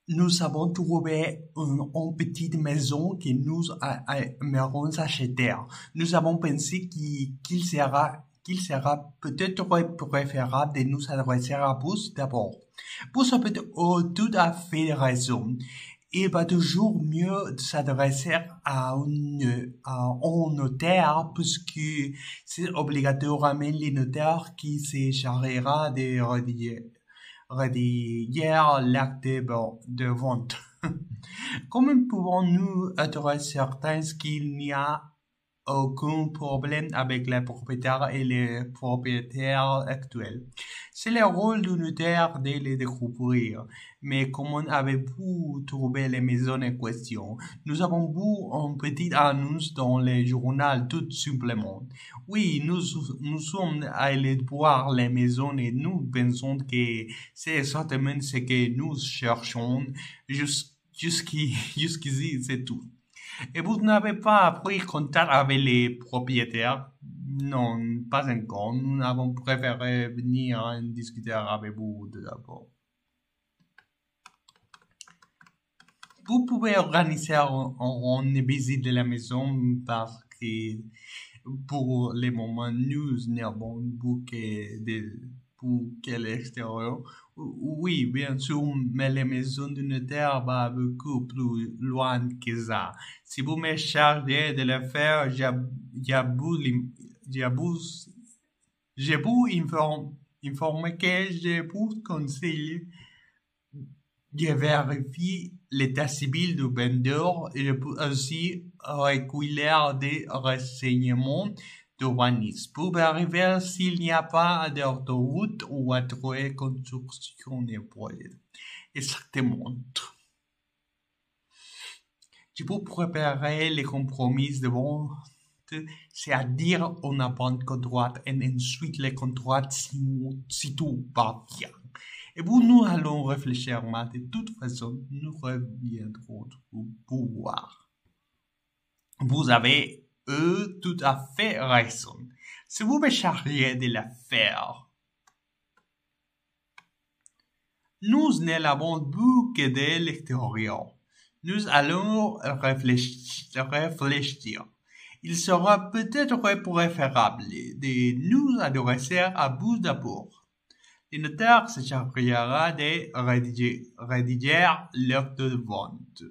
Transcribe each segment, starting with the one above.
nous avons trouvé une petite maison que nous aimerions acheter. Nous avons pensé qu'il sera peut-être préférable de nous adresser à vous d'abord. Vous avez tout à fait raison. Il va toujours mieux s'adresser à un notaire puisque c'est obligatoirement le notaire qui se chargera de rédiger l'acte de vente. Comment pouvons-nous être certains qu'il n'y a aucun problème avec les propriétaires et les propriétaires actuels? C'est le rôle du notaire de les découvrir. Mais comment avez-vous trouvé les maisons en question? Nous avons vu une petite annonce dans le journal tout simplement. Oui, nous sommes allés voir les maisons et nous pensons que c'est exactement ce que nous cherchons. Jusqu'ici, c'est tout. Et vous n'avez pas pris contact avec les propriétaires? Non, pas encore. Nous avons préféré venir discuter avec vous d'abord. Vous pouvez organiser une visite de la maison parce que pour le moment, nous n'avons booké l'extérieur. Oui, bien sûr, mais la maison du notaire va beaucoup plus loin que ça. Si vous me chargez de le faire, je vous informe que je vous conseille de vérifier l'état civil du vendeur et je peux aussi recueillir des renseignements d'urbanisme pour vérifier s'il n'y a pas d'autoroute ou autre construction de projet. Exactement. Je peux préparer les compromis de vente, c'est-à-dire on avance contrat et ensuite les contrats si tout va bien. Et vous, nous allons réfléchir, mais de toute façon, nous reviendrons pour voir. Vous avez tout à fait raison. Si vous me chargez de la faire, nous ne l'avons vu que de l'extérieur. Nous allons réfléchir. Il sera peut-être préférable de nous adresser à vous d'abord. Le notaire se chargera de rédiger l'acte de vente.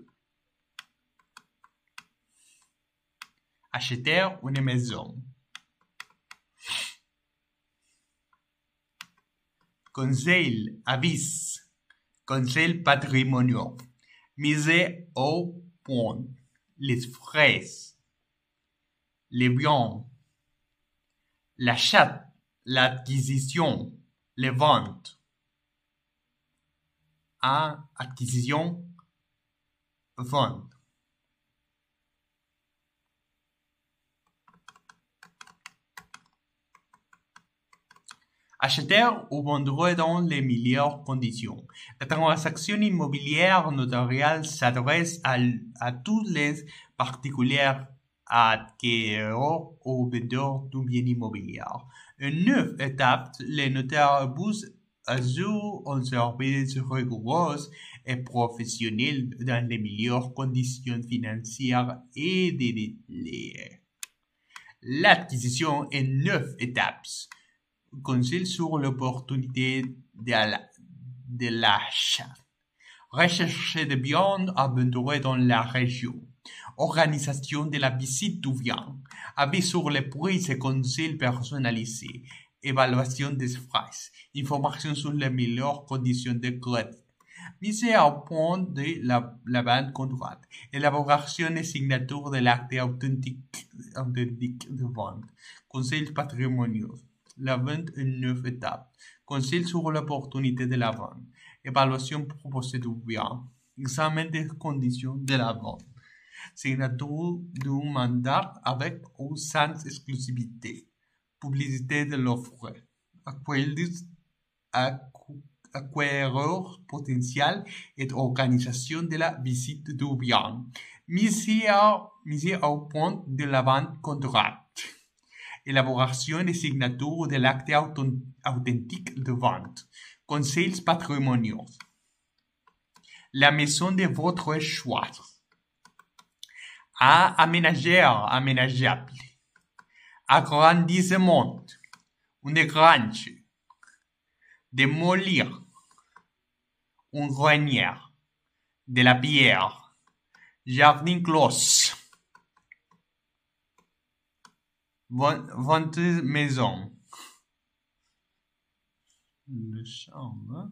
Acheter une maison. Conseil, avis, conseil patrimonial. Miser au point les frais, les biens, l'achat, l'acquisition, les ventes. Acquisition, vente. Acheter ou vendre dans les meilleures conditions. La transaction immobilière notariale s'adresse à tous les particuliers acquéreurs ou vendeurs d'un bien immobilier. En 9 étapes, les notaires vous assurent un service rigoureux et professionnel dans les meilleures conditions financières et de délai. L'acquisition en 9 étapes. Conseil sur l'opportunité de l'achat. Recherche de biens à vendre dans la région. Organisation de la visite du bien. Avis sur les prix et conseils personnalisés. Évaluation des frais. Information sur les meilleures conditions de crédit. Mise au point de la vente contrat. Élaboration et signature de l'acte authentique de vente. Conseil patrimonial. La vente en 9 étapes. Conseil sur l'opportunité de la vente. Évaluation proposée du bien. Examen des conditions de la vente. Signature du mandat avec ou sans exclusivité. Publicité de l'offre. Acquéreur potentiel et organisation de la visite du bien. Mise au point de la vente contrat. Élaboration et signature de l'acte authentique de vente. Conseils patrimoniaux. la maison de votre choix. A. Aménageur, aménageable. Agrandissement, une grange. Démolir, une grenière. De la pierre. Jardin clos. Vente maison. Une chambre.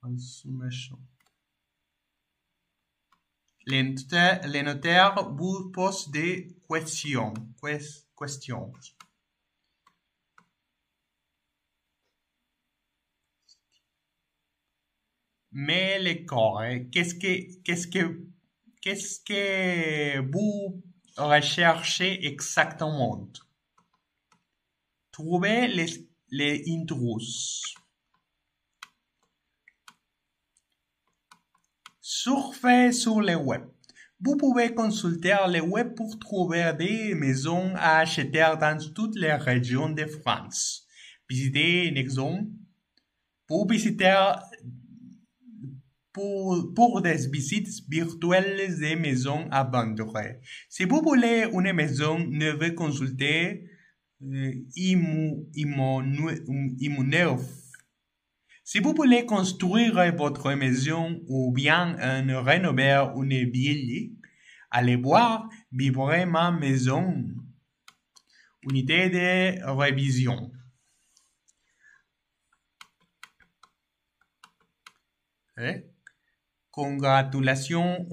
Consommation. Les notaires vous posent des questions. Mais les corps, qu'est-ce que vous recherchez exactement? Trouvez les intrus. Surfez sur le web. Vous pouvez consulter le web pour trouver des maisons à acheter dans toutes les régions de France. Visitez un exemple pour des visites virtuelles des maisons à vendre. Si vous voulez une maison neuve, consultez Immuneuf. Si vous voulez construire votre maison ou bien rénover une vieille, allez voir Vivre ma maison. Unité de révision. Congratulations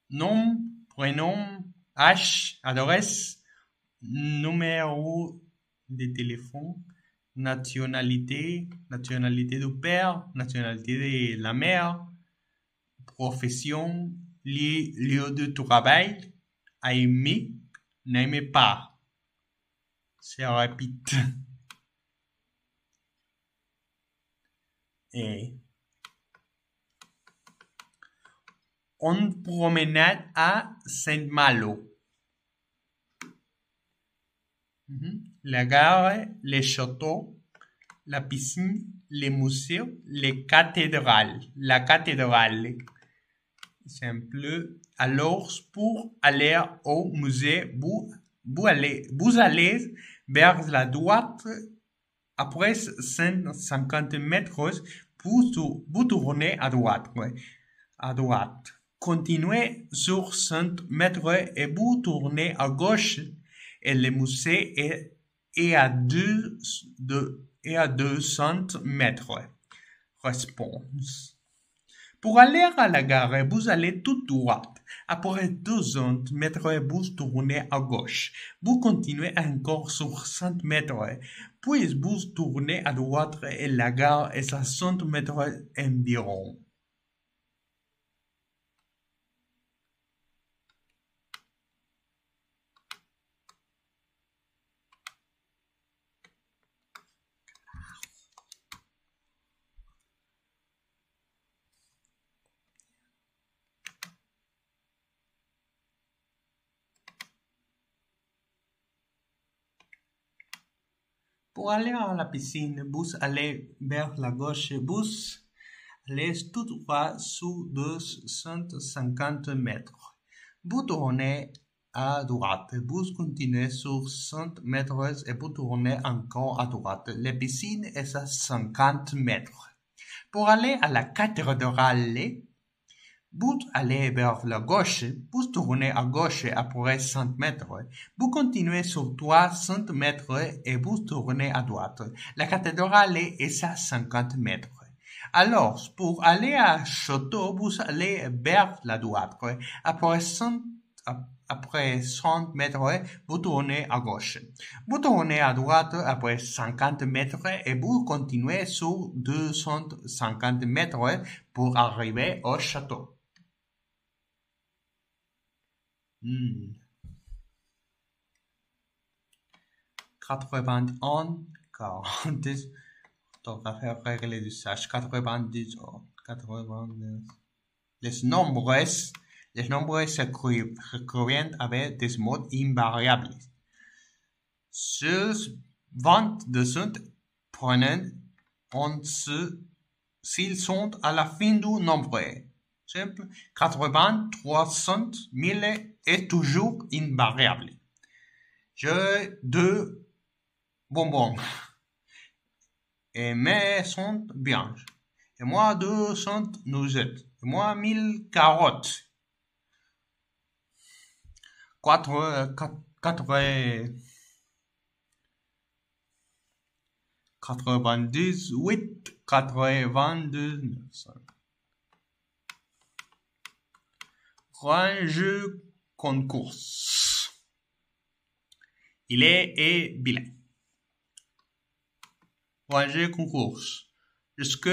nom, prénom, âge, adresse, numéro de téléphone, nationalité du père, nationalité de la mère, profession, lieu de travail, aimer, n'aimez pas. Se répète. Et on promenade à Saint-Malo. La gare, les châteaux, la piscine, les musées, les cathédrales. La cathédrale. Simple. Alors, pour aller au musée, vous allez vers la droite. Après 150 mètres, vous tournez à droite. À droite. Continuez sur 100 mètres et vous tournez à gauche. Et le musée est à 200 mètres. Réponse. Pour aller à la gare, vous allez tout droit. Après 200 mètres, vous tournez à gauche. Vous continuez encore sur 100 mètres. Puis vous tournez à droite et la gare est à 100 mètres environ. Pour aller à la piscine, vous allez vers la gauche, vous allez tout droit sur 250 mètres. Vous tournez à droite, vous continuez sur 100 mètres et vous tournez encore à droite. La piscine est à 50 mètres. Pour aller à la cathédrale, vous allez vers la gauche, vous tournez à gauche après 100 mètres. Vous continuez sur 300 mètres et vous tournez à droite. La cathédrale est à 50 mètres. Alors, pour aller à Château, vous allez vers la droite. Après 100 mètres, vous tournez à gauche. Vous tournez à droite après 50 mètres et vous continuez sur 250 mètres pour arriver au château. 81, 40, on va faire régler du sage, 90 ans. 89. Les nombres s'écrivent avec des mots invariables. Ces 22 prennent s'ils sont à la fin du nombre. Simple, 80, 300, 1000 est toujours invariable. J'ai 2 bonbons. Et mes sont bien. Et moi 200 noisettes. Et moi 1000 carottes. 98, 82. Grand jeu concours. Il est bilingue. Grand jeu concours. Jusque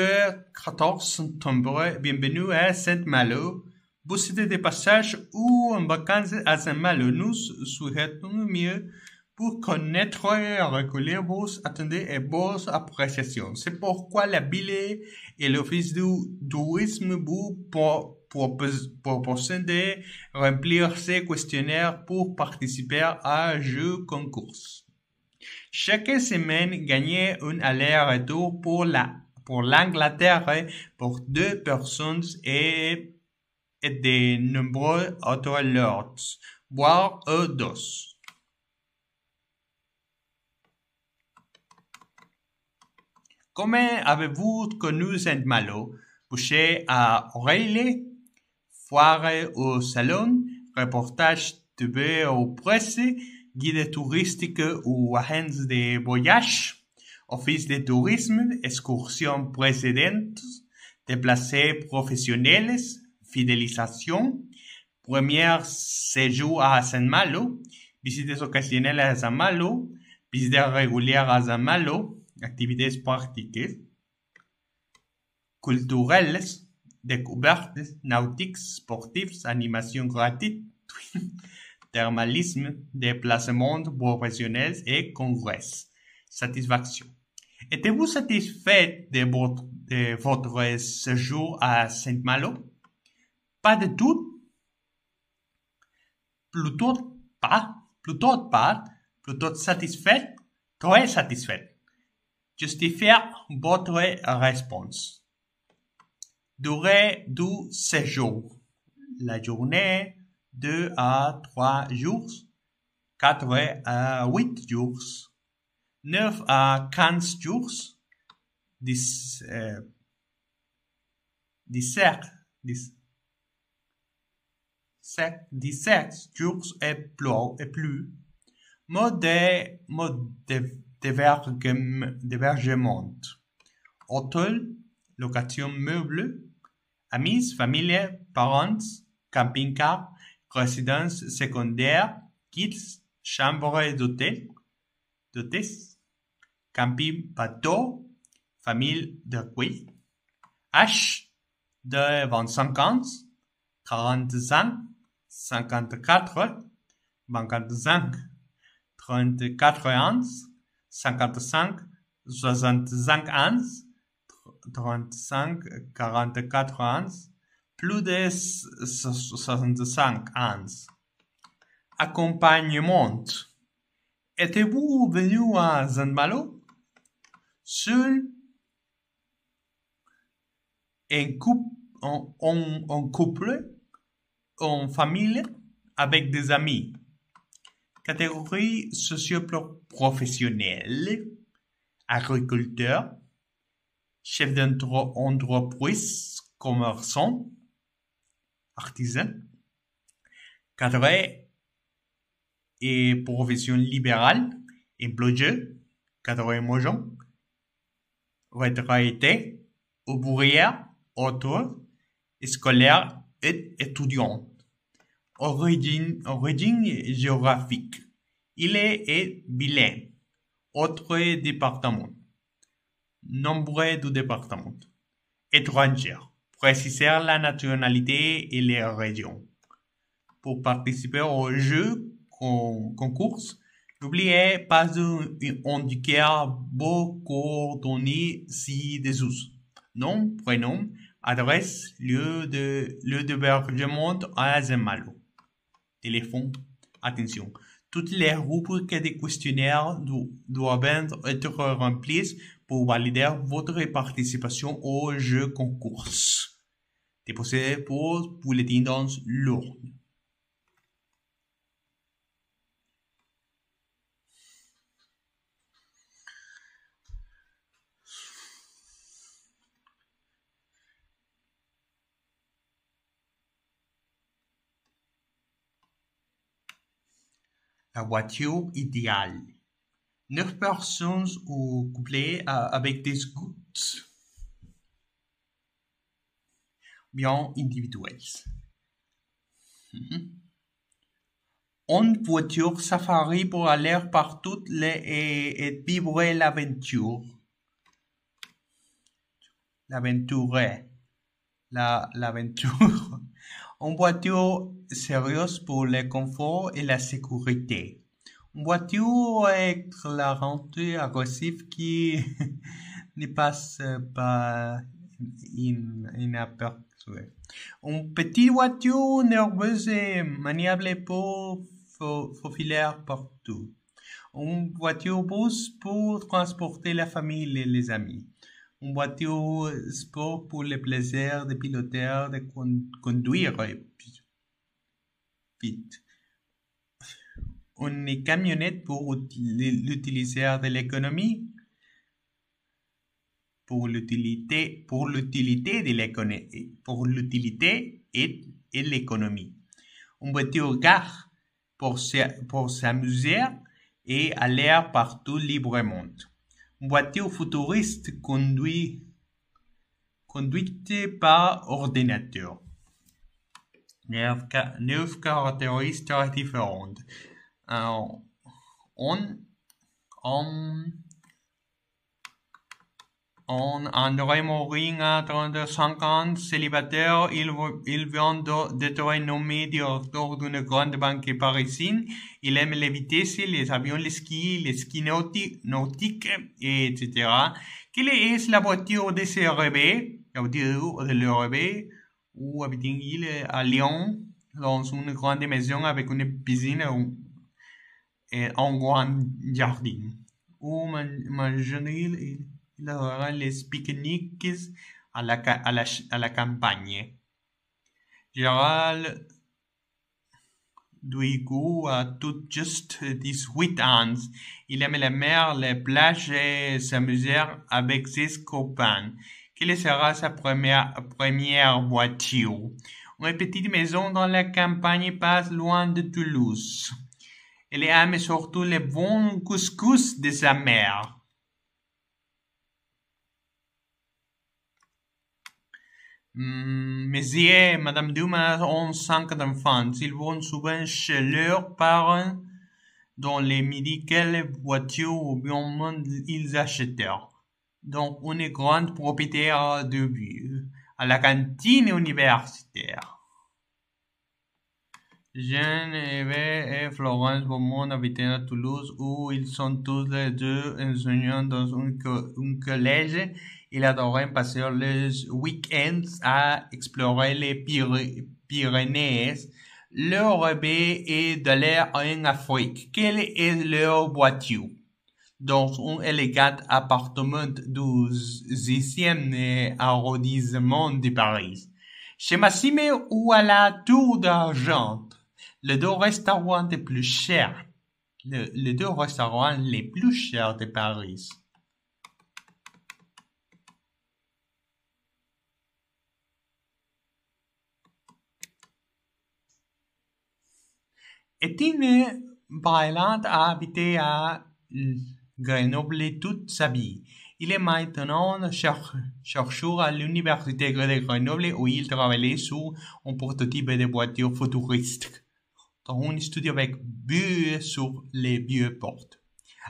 14 septembre, bienvenue à Saint-Malo. Vous êtes de passage ou en vacances à Saint-Malo. Nous souhaitons mieux pour connaître et recueillir vos attentes et vos appréciations. C'est pourquoi la ville et l'Office du tourisme vous proposent de remplir ces questionnaires pour participer à un jeu concours. Chaque semaine, gagnez un aller-retour pour l'Angleterre pour 2 personnes et de nombreux autres lords, voire deux. Comment avez-vous connu Saint-Malo? Boucher à O'Reilly, foire au salon, reportage TV aux presse, guide touristique ou agence de voyage, office de tourisme, excursions précédentes, déplacés professionnels, fidélisation, premier séjour à Saint-Malo, visites occasionnelles à Saint-Malo, visites régulières à Saint-Malo, activités pratiques, culturelles, découvertes, nautiques, sportives, animations gratuites, thermalisme, déplacements professionnels et congrès. Satisfaction. Êtes-vous satisfait de votre séjour à Saint-Malo? Pas du tout. Plutôt satisfait, très satisfait. Justifiez votre réponse. Durée du séjour. La journée, 2 à 3 jours, 4 à 8 jours, 9 à 15 jours, 17 jours et plus. Mode d'hébergement. Hôtel, location meuble, amis, famille, parents, camping-car, résidence secondaire, kits, chambre d'hôtel, camping bateau, famille d'accueil. H de 25 ans, 45, 54, 25, 34 ans, 55, 65 ans, 35, 44 ans, plus de 65 ans. Accompagnement. Êtes-vous venu à Saint-Malo? Seul, en couple, en famille, avec des amis. Catégorie socio-professionnelle, agriculteur, chef d'entreprise, commerçant, artisan, cadre et profession libérale, employeur, cadre moyen, retraité, ouvrière, auteur, scolaire et étudiant. Origine géographique. Il est bilingue. Autre département. Nombre de départements. Étranger. Préciser la nationalité et les régions. Pour participer au jeu concours, n'oubliez pas d'indiquer vos coordonnées ci-dessous. Nom, prénom, Adresse, lieu d'hébergement à Zemalo. Téléphone, attention. Toutes les rubriques des questionnaires doivent être remplies pour valider votre participation au jeu concours. Déposez vos bulletins dans l'urne. La voiture idéale. 9 personnes ou couplées avec des goûts bien individuels. Une voiture safari pour aller partout et vivre l'aventure. L'aventure. Une voiture sérieuse pour le confort et la sécurité. Une voiture éclairante agressive qui ne passe pas inaperçue. Une petite voiture nerveuse et maniable pour faufiler partout. Une voiture bus pour transporter la famille et les amis. Une voiture sport pour le plaisir de piloter, de conduire vite. Une camionnette pour l'utiliser de l'économie, pour l'utilité et l'économie. Une voiture gare pour s'amuser et aller partout librement. Une voiture futuriste conduite par ordinateur. 9 caractéristiques différentes. André Morin a 35 ans, célibataire, il vient d'être nommé directeur d'une grande banque parisienne. Il aime les vitesses, les avions, les skis nautiques, etc. Quelle est la voiture de ses rêves? La voiture de leur rêve, où habite-t-il à Lyon, dans une grande maison avec une piscine et un grand jardin. Où mangerait-il? Il aura les pique-niques à la campagne. Gérald Duigo a tout juste 18 ans. Il aime la mer, les plages et s'amuser avec ses copains. Quelle sera sa première voiture? Une petite maison dans la campagne pas loin de Toulouse. Elle aime surtout les bons couscous de sa mère. Messieurs et Madame Dumas ont 5 enfants. Ils vont souvent chez leurs parents dans les midi. Quelle voiture ou bien monde ils achètèrent? Donc, une grande propriétaire de vue à la cantine universitaire. Jean, Eve et Florence Beaumont habitent à Toulouse où ils sont tous les deux enseignants dans un collège. Ils adoraient passer les week-ends à explorer les Pyrénées. Leur rêve est d'aller en Afrique. Quelle est leur voiture? Dans un élégant appartement du 10e arrondissement de Paris. Chez Massime ou à la Tour d'Argent. Les deux restaurants les plus chers. Les deux restaurants les plus chers de Paris. Étienne Bailand a habité à Grenoble toute sa vie. Il est maintenant chercheur à l'université de Grenoble où il travaille sur un prototype de voiture futuriste dans un studio avec vue sur les vieux portes.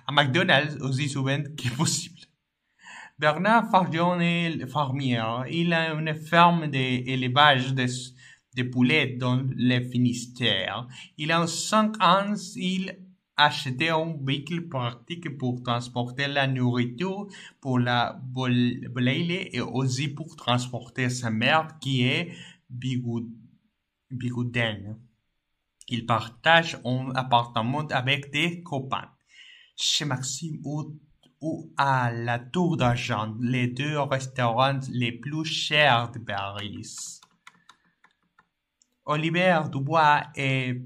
À McDonald's aussi souvent que possible. Bernard Farjon est fermier. Il a une ferme d'élevage de poulets dans le Finistère. Il a 5 ans. Il acheter un véhicule pratique pour transporter la nourriture pour la volaille et aussi pour transporter sa mère qui est bigoudenne. Il partage un appartement avec des copains. Chez Maxime ou à la Tour d'Argent, les deux restaurants les plus chers de Paris. Olivier Dubois est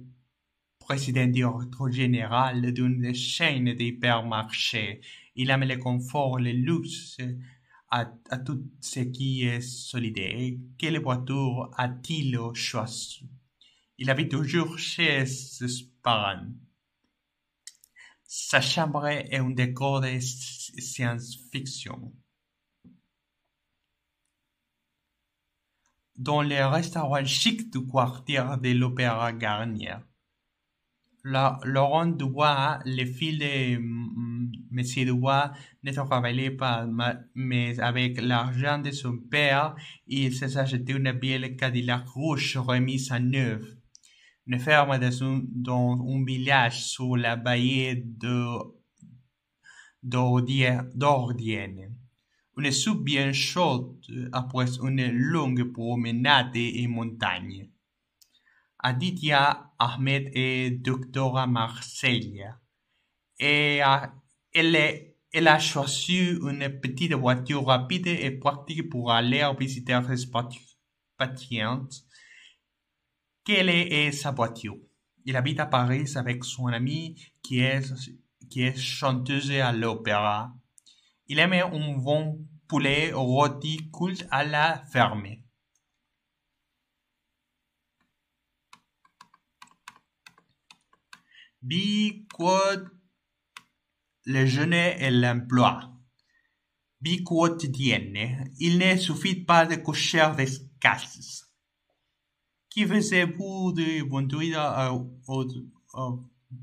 président directeur général d'une chaîne d'hypermarchés. Il aime le confort, le luxe, à tout ce qui est solidaire. Quelle voiture a-t-il choisi? Il habite toujours chez ses parents. Sa chambre est un décor de science-fiction. Dans les restaurants chics du quartier de l'Opéra Garnier, Laurent Dubois, le fils de M. Dubois, ne travaillait pas, mais avec l'argent de son père, il s'est acheté une belle Cadillac rouge remise à neuf. Une ferme dans un village sur la baie d'Ordienne. Une soupe bien chaude après une longue promenade en montagne. Aditya Ahmed est docteur à Marseille et elle a choisi une petite voiture rapide et pratique pour aller visiter ses patients. Quelle est sa voiture? Il habite à Paris avec son amie qui est chanteuse à l'opéra. Il aime un bon poulet rôti cuit à la ferme. Vie le jeune et l'emploi. Vie quotidienne. Il ne suffit pas de coucher des cases. Qui faisiez-vous du 28 au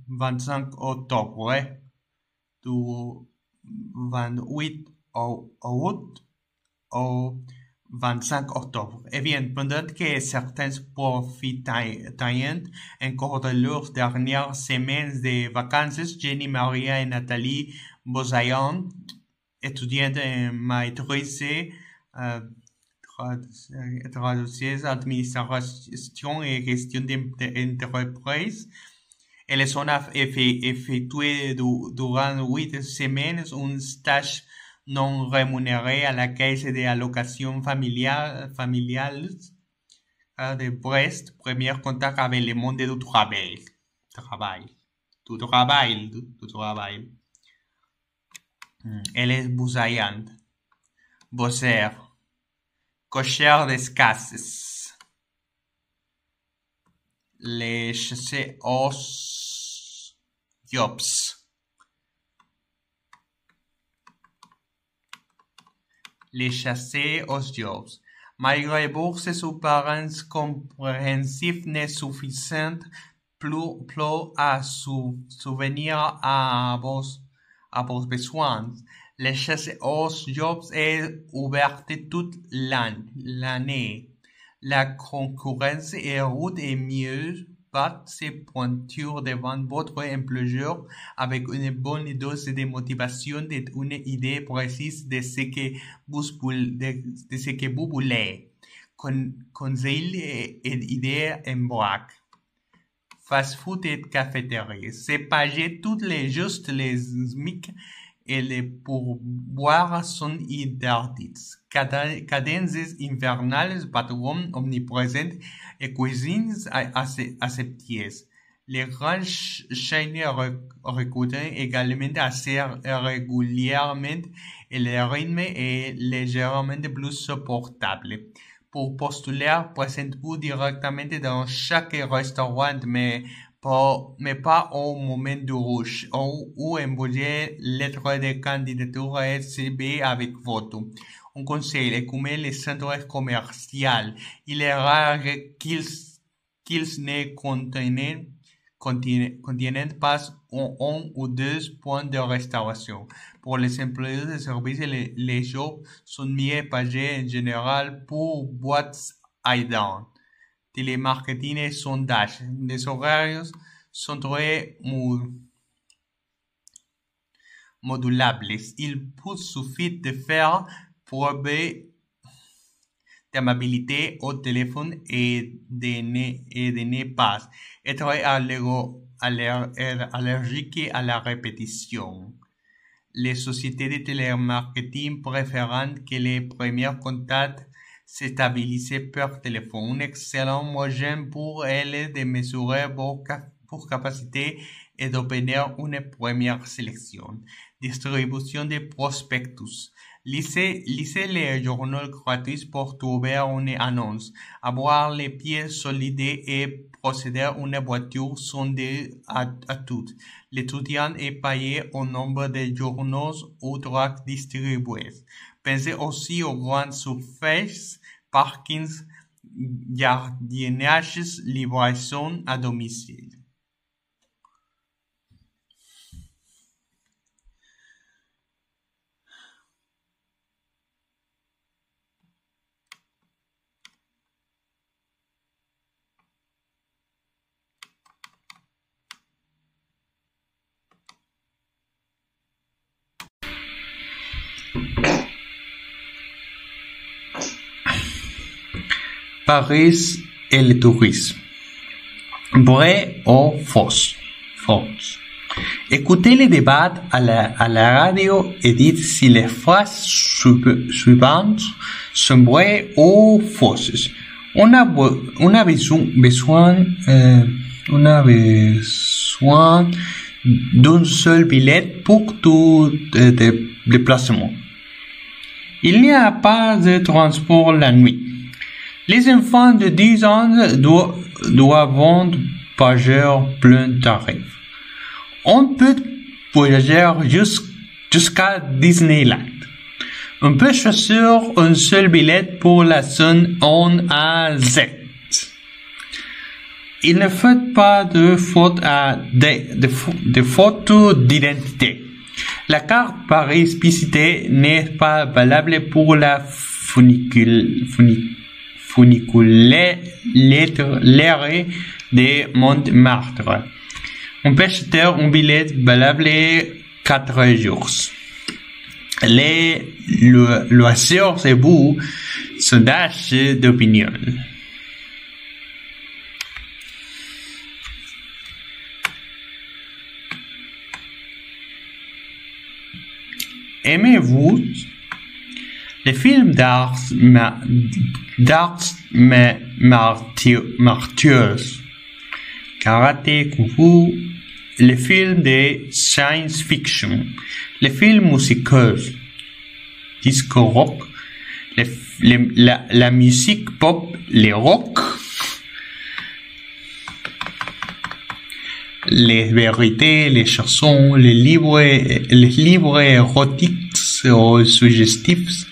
25 octobre? Du 28 août au 25 octobre. Eh bien, pendant que certains profitaient encore de leurs dernières semaines de vacances, Jenny, Maria et Nathalie Bozayan, étudiantes en maîtrise traductrices, administration et gestion d'entreprise. Elles ont effectué durant 8 semaines un stage non rémunéré à la caisse d'allocation familiale de Brest, premier contact avec le monde du travail. Elle est boussaillante, bosseur, cochère d'escasses, les chassés aux jobs. Les chassés aux jobs. Malgré bourses ou parents compréhensifs ne suffisants plus à souvenir à vos besoins. Les chassés aux jobs est ouverte toute l'année. La concurrence est rude et mieux battre ses pointures devant votre employeur avec une bonne dose de motivation et une idée précise de ce que vous voulez. Conseil et idées en vrac. Fast-food et cafétéria. C'est pager toutes les juste les SMIC et les pourboires sont interdites. Cadences infernales, patrons omniprésents et cuisines aseptiées. Les grandes chaînes recrutent également assez régulièrement et le rythme est légèrement plus supportable. Pour postuler, présentez-vous directement dans chaque restaurant, mais pas au moment du rush, ou envoyez lettre de candidature et CV avec votre. Un conseil, écoutez les centres commerciaux. Il est rare qu'ils ne contiennent pas un ou deux points de restauration. Pour les employés de service, les jobs sont mieux payés en général pour boîtes aidantes. Télémarketing et sondage. Les horaires sont très modulables. Il peut suffire de faire preuve d'amabilité au téléphone et de ne pas être allergique à la répétition. Les sociétés de télémarketing préfèrent que les premiers contacts s'établissent par téléphone. Un excellent moyen pour elles de mesurer vos capacités et d'obtenir une première sélection. Distribution de prospectus. Lisez les journaux gratuits pour trouver une annonce. Avoir les pieds solides et posséder une voiture sont des atouts. L'étudiant est payé au nombre de journaux ou tracts distribués. Pensez aussi aux grandes surfaces, parkings, jardinages, livraison à domicile. Paris et le tourisme. Vrai ou faux? Écoutez les débats à la radio et dites si les phrases suivantes sont vraies ou fausses. On a besoin d'un seul billet pour tout déplacement. Il n'y a pas de transport la nuit. Les enfants de 10 ans doivent payer plein tarif. On peut voyager jusqu'à Disneyland. On peut choisir un seul billet pour la zone 1 à Z. Il ne faut pas de photos d'identité. La carte Paris visitée n'est pas valable pour la funiculaire de Montmartre. On peut acheter un billet valable 4 jours. Les loisirs et vous, sondage d'opinion. Aimez-vous les films d'art martiaux, karaté, kung-fu, les films de science-fiction, les films musicaux, disco rock, la musique pop, les rock, les vérités, les chansons, les livres érotiques ou suggestifs.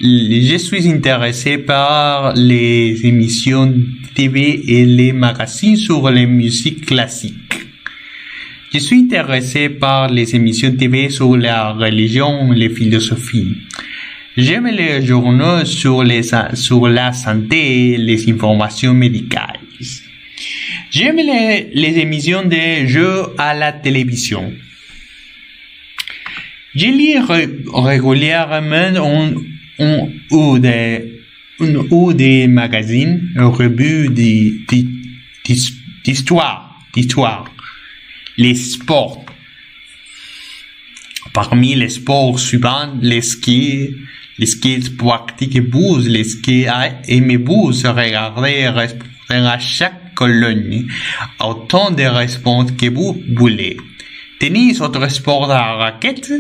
Je suis intéressé par les émissions TV et les magazines sur les musiques classiques. Je suis intéressé par les émissions TV sur la religion et la philosophie. J'aime les journaux sur la santé et les informations médicales. J'aime les émissions de jeux à la télévision. Je lis régulièrement des magazines, revues d'histoire, les sports. Parmi les sports suivants, les skis pratiquez-vous, les skis aimez-vous regarder à chaque colonne, autant de réponses que vous voulez. Tennis, autre sport à raquette,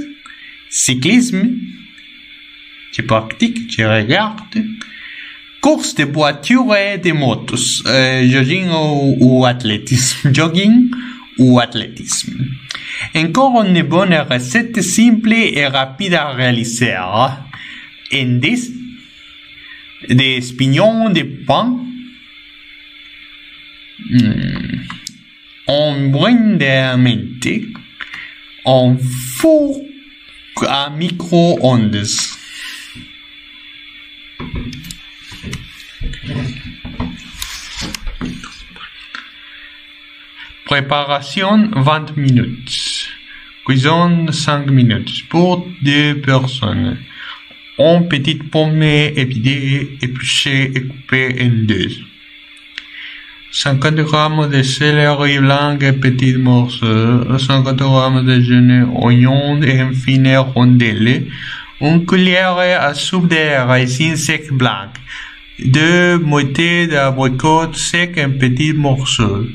cyclisme, je pratique, je regarde, course de voitures et de motos, jogging ou athlétisme. Encore une bonne recette simple et rapide à réaliser. Des pignons de pain, un brin de menthe, un four à micro-ondes. Préparation 20 minutes. Cuisson 5 minutes pour 2 personnes. Une petite pomme épidée, épluchée et coupée en deux. 50 g de céleri blanc et petits morceaux. 50 g de jeunes oignons et en fines rondelles. Une cuillère à soupe de raisins secs blancs. 2 moitiés d'abricots secs en petits morceaux.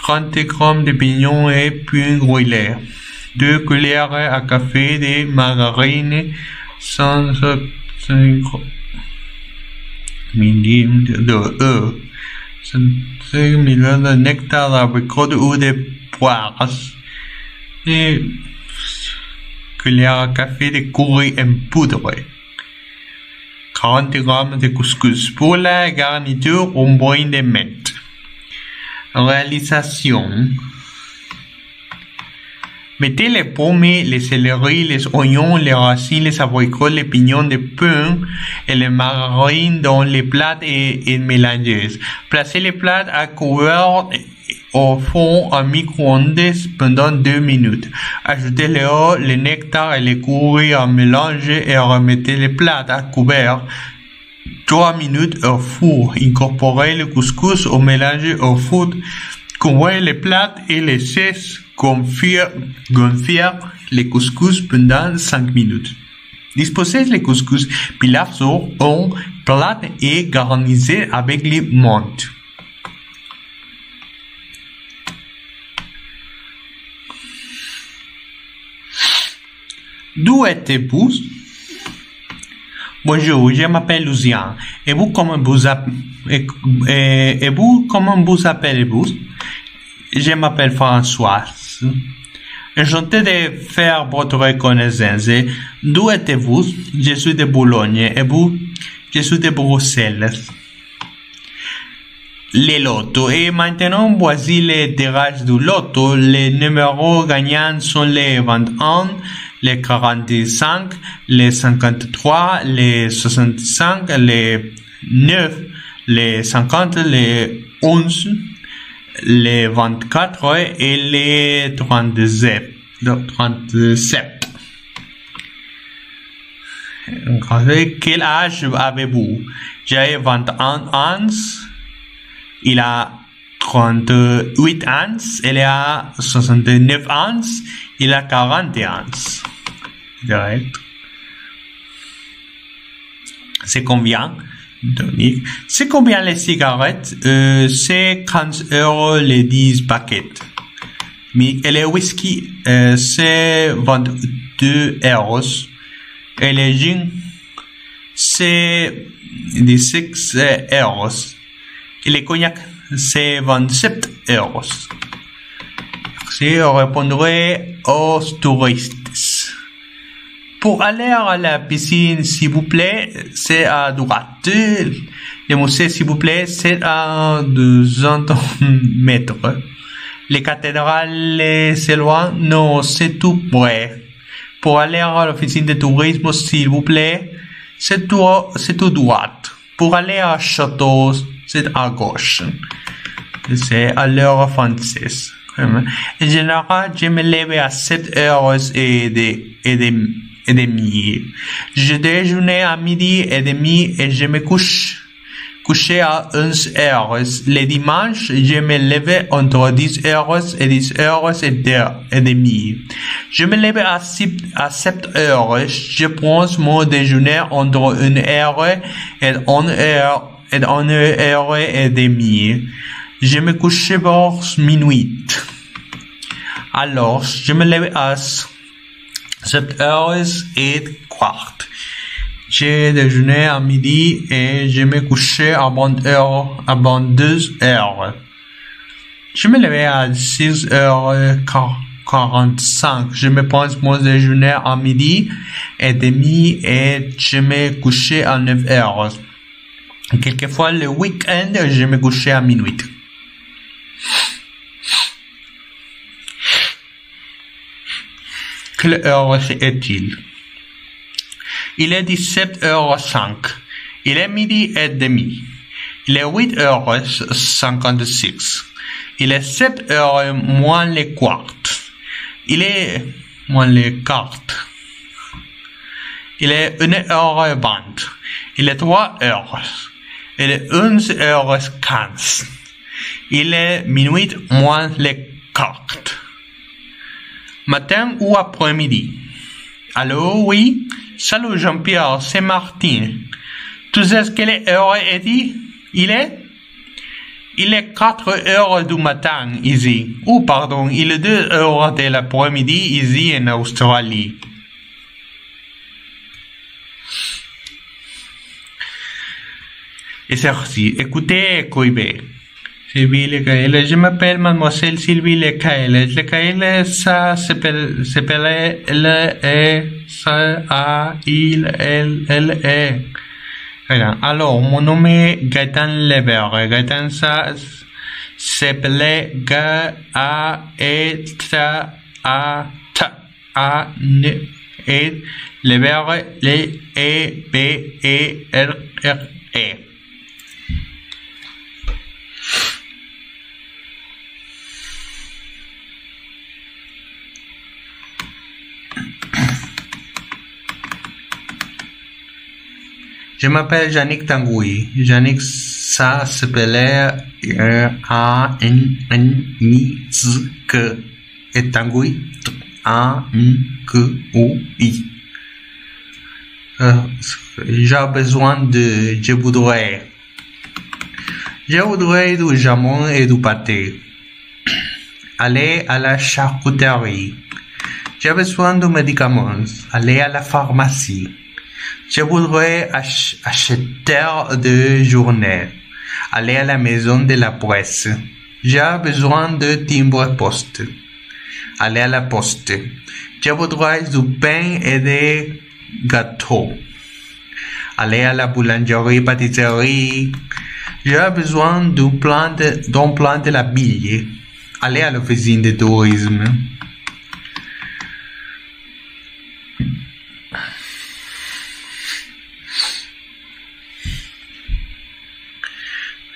30 g de pignons et puis grillés. 2 cuillères à café de margarine, 105 ml d'eau, 5 ml de nectar d'abricot ou de poires, et cuillère à café de curry en poudre. 40 g de couscous. Pour la garniture, un brin de menthe. Réalisation. Mettez les pommes, les céleris, les oignons, les racines, les abricots, les pignons de pain et les margarines dans les plats et mélangez. Placez les plats à couvert au fond à micro-ondes pendant 2 minutes. Ajoutez l'eau, le nectar et le curry à mélanger et remettez les plats à couvert 3 minutes au four. Incorporez le couscous au mélange au four. Couvrez les plats et laissez gonfler les couscous pendant 5 minutes. Disposez les couscous pilaf sur un plat et garnissez avec les menthes. D'où êtes-vous? Bonjour, je m'appelle Lucien. Et vous, comment vous appelez-vous? Je m'appelle François. Enchanté de faire votre connaissance. D'où êtes-vous? Je suis de Boulogne. Et vous? Je suis de Bruxelles. Les lotos. Et maintenant, voici les tirages du loto. Les numéros gagnants sont les 21, les 45, les 53, les 65, les 9, les 50, les 11, les 24 et les 37. Quel âge avez-vous? J'ai 21 ans. Il a 38 ans. Il a 69 ans. Il a 40 ans. Direct. C'est combien? C'est combien les cigarettes? C'est 15 € les 10 paquets. Mais les whisky, c'est 22 €. Et les gin, c'est 16 €. Et les cognac, c'est 27 €. Je répondrai aux touristes. Pour aller à la piscine, s'il vous plaît, c'est à droite. Le musée, s'il vous plaît, c'est à 200 mètres. Les cathédrales, c'est loin? Non, c'est tout près. Pour aller à l'officine de tourisme, s'il vous plaît, c'est tout droit. Pour aller à château, c'est à gauche. C'est à l'heure française. En général, je me lève à 7h30. Je déjeune à 12h30 et je me coucher à 11h. Les dimanches, je me lève entre 10h et 10h30. Je me lève à 7h. Je prends mon déjeuner entre 1h et 1h30. Je me couche vers minuit. Alors, je me lève à 7h15. J'ai déjeuné à midi et je me couchais à 22h. Je me levais à 6h45. Je me prends mon déjeuner à midi et demi et je me couchais à 9h. Quelquefois, le week-end, je me couchais à minuit. Quelle heure est-il? Il est 17h05. Il est midi et demi. Il est 8h56. Il est 7h moins le quart. Il est, moi, les cartes. Il est 1h20. Il est 3 heures. Il est 11h15. Il est minuit moins les cartes. Matin ou après-midi? Allô, oui? Salut Jean-Pierre, c'est Martin. Tu sais quelle heure est-il? Il est 4 heures du matin ici. Oh, pardon, il est 2 heures de l'après-midi ici en Australie. Et ceci, écoutez, Koibé. Sylvie Lecaille, je m'appelle mademoiselle Sylvie Lecaille. Lecaille, ça s'appelle L-E-S-A-I-L-L-E. Alors, mon nom est Gaëtan Lebert. Gaëtan, ça s'appelle G-A-E-T-A-T-A-N-E. Lebert, L-E-B-E-R-R-E. Je m'appelle Yannick Tanguy. Yannick, ça s'appelait A-N-N-I-Z-K. Et Tanguy, A-N-K-O-I. J'ai besoin de... Je voudrais du jamon et du pâté. Aller à la charcuterie. J'ai besoin de médicaments. Aller à la pharmacie. Je voudrais acheter de journée. Aller à la maison de la presse. J'ai besoin de timbre poste. Aller à la poste. Je voudrais du pain et des gâteaux. Aller à la boulangerie, pâtisserie. J'ai besoin d'un plan de la bille. Aller à l'officine de tourisme.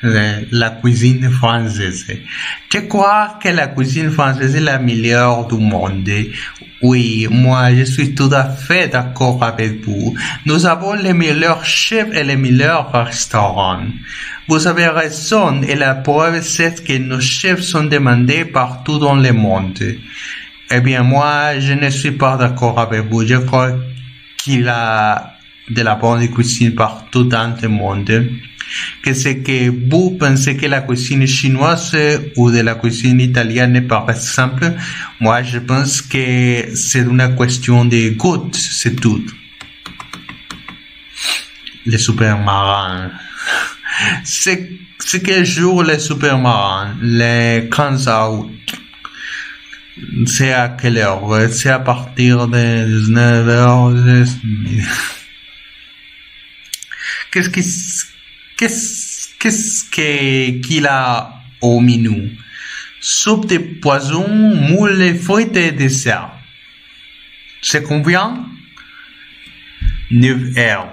La cuisine française. Je crois que la cuisine française est la meilleure du monde. Oui, moi je suis tout à fait d'accord avec vous. Nous avons les meilleurs chefs et les meilleurs restaurants. Vous avez raison et la preuve c'est que nos chefs sont demandés partout dans le monde. Eh bien moi je ne suis pas d'accord avec vous. Je crois qu'il y a de la bonne cuisine partout dans le monde. Que c'est que vous pensez que la cuisine chinoise ou de la cuisine italienne par exemple, moi je pense que c'est une question de goût, c'est tout. Les supermarins. C'est quel jour les supermarins? Les 15 août. C'est à quelle heure? C'est à partir de 19h. Qu'est-ce qu'il a au menu? Soupe de poisson, moules, fruits et dessert. C'est combien? 9 euros.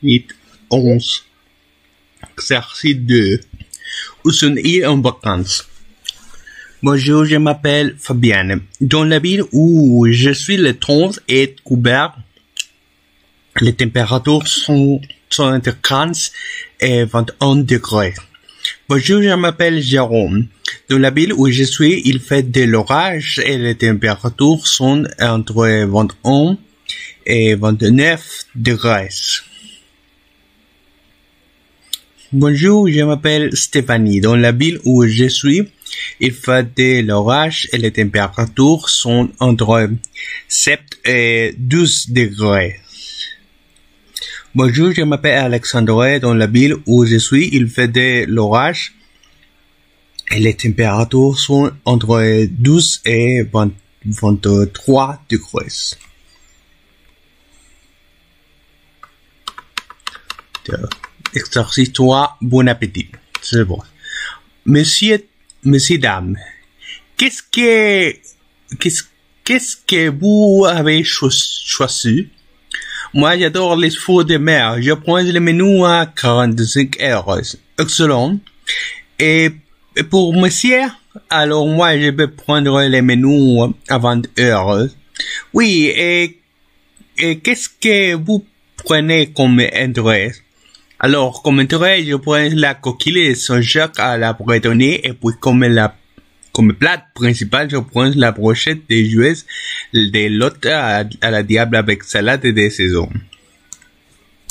Huit, 11. Exercice 2. Où sont-ils en vacances? Bonjour, je m'appelle Fabienne. Dans la ville où je suis, le temps est couvert. Les températures sont entre 15 et 21 degrés. Bonjour, je m'appelle Jérôme. Dans la ville où je suis, il fait de l'orage et les températures sont entre 21 et 29 degrés. Bonjour, je m'appelle Stéphanie. Dans la ville où je suis, il fait de l'orage et les températures sont entre 7 et 12 degrés. Bonjour, je m'appelle Alexandre. Dans la ville où je suis, il fait de l'orage et les températures sont entre 12 et 23 degrés. Exercice 3, bon appétit. C'est bon. Messieurs, dames, qu'est-ce que, qu'est-ce, qu'est-ce que vous avez choisi? Moi, j'adore les fruits de mer. Je prends le menu à 45 euros. Excellent. Et pour monsieur, alors moi, je vais prendre le menu à 20 euros. Oui, et qu'est-ce que vous prenez comme entrée? Alors, comme entrée, je prends la coquille de Saint-Jacques à la bretonnée et puis comme plat principal, je prends la brochette de jouets de l'hôte à la diable avec salade de saison.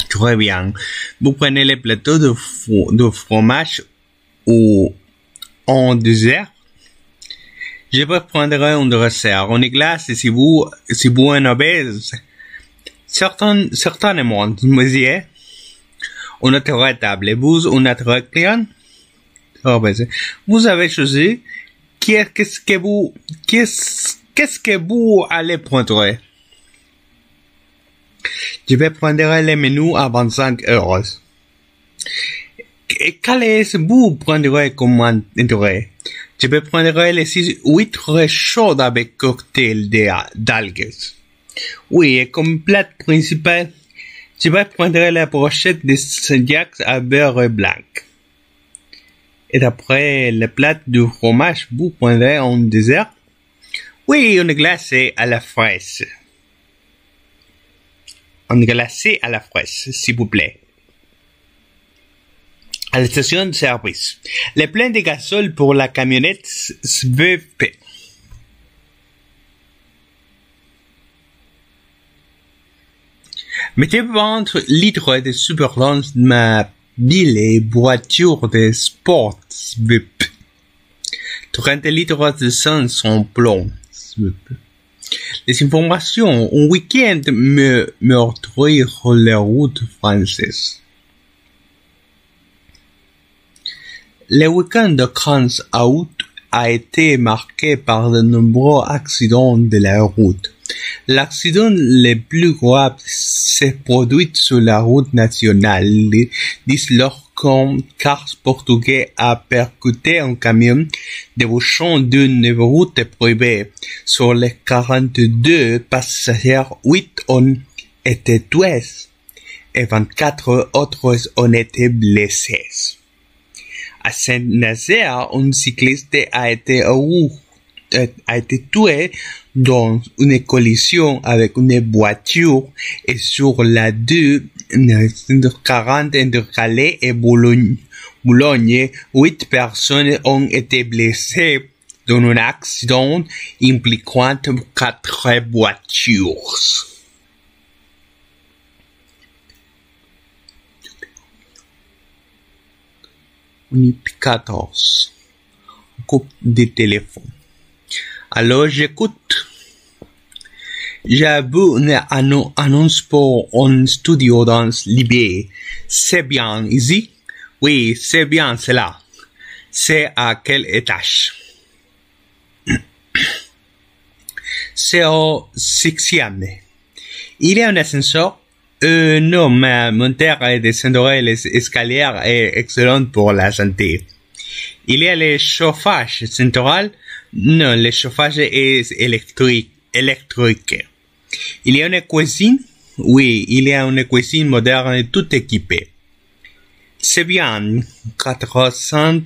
Très bien. Vous prenez les plateaux de fromage ou en dessert. Je vais prendre un dessert, une glace si vous en avez. Certainement, monsieur. Une autre table. Vous, une autre client. Vous avez choisi. Qu'est-ce que vous allez prendre? Je vais prendre le menu à 25 euros. Quel est vous prendrez comme entrée? Je vais prendre les 6 huîtres chaudes avec cocktail d'algues. Oui, et comme plat principal, je vais prendre la brochette de Saint-Jacques à beurre blanc. Et après le plat de fromage, vous prendrez un dessert? Oui, une glacée à la fraise. Une glacée à la fraise, s'il vous plaît. À la station de service. Le plein de gazole pour la camionnette SVP. Mettez 20 litres de superlance de ma bille et voiture de sport SVP. 30 litres de sang sans plomb SVP. Les informations, un week-end meurtrier sur les routes françaises. Le week-end de 15 août a été marqué par de nombreux accidents de la route. L'accident le plus grave s'est produit sur la route nationale, lors qu'un car portugais a percuté un camion débouchant d'une route privée. Sur les 42 passagers, 8 ont été tués et 24 autres ont été blessés. À Saint-Nazaire, un cycliste a été tué dans une collision avec une voiture et sur la 240 entre Calais et Boulogne, 8 personnes ont été blessées dans un accident impliquant 4 voitures. Unip 14. Coupe de téléphone. Alors j'écoute. J'ai vu une annonce pour un studio dans Libye. C'est bien ici? Oui, c'est bien cela. C'est à quel étage? C'est au 6e. Il y a un ascenseur? Non, mais monter et descendre les escaliers est excellent pour la santé. Il y a le chauffage central? Non, le chauffage est électrique. Il y a une cuisine? Oui, il y a une cuisine moderne tout équipée. C'est bien, 400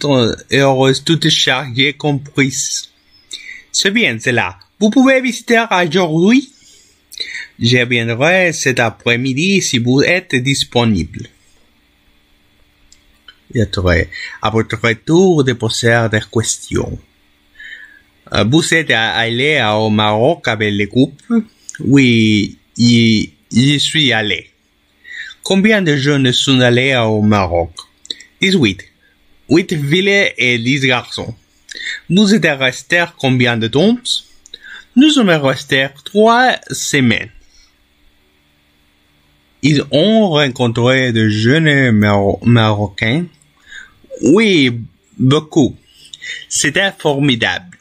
euros toutes charges comprises. C'est bien cela. Vous pouvez visiter aujourd'hui? Je viendrai cet après-midi si vous êtes disponible. À votre retour de poser des questions. Vous êtes allé au Maroc avec le groupe? Oui, j'y suis allé. Combien de jeunes sont allés au Maroc? 18. 8 filles et 10 garçons. Vous êtes restés combien de temps? Nous sommes restés 3 semaines. Ils ont rencontré de jeunes Marocains? Oui, beaucoup. C'était formidable.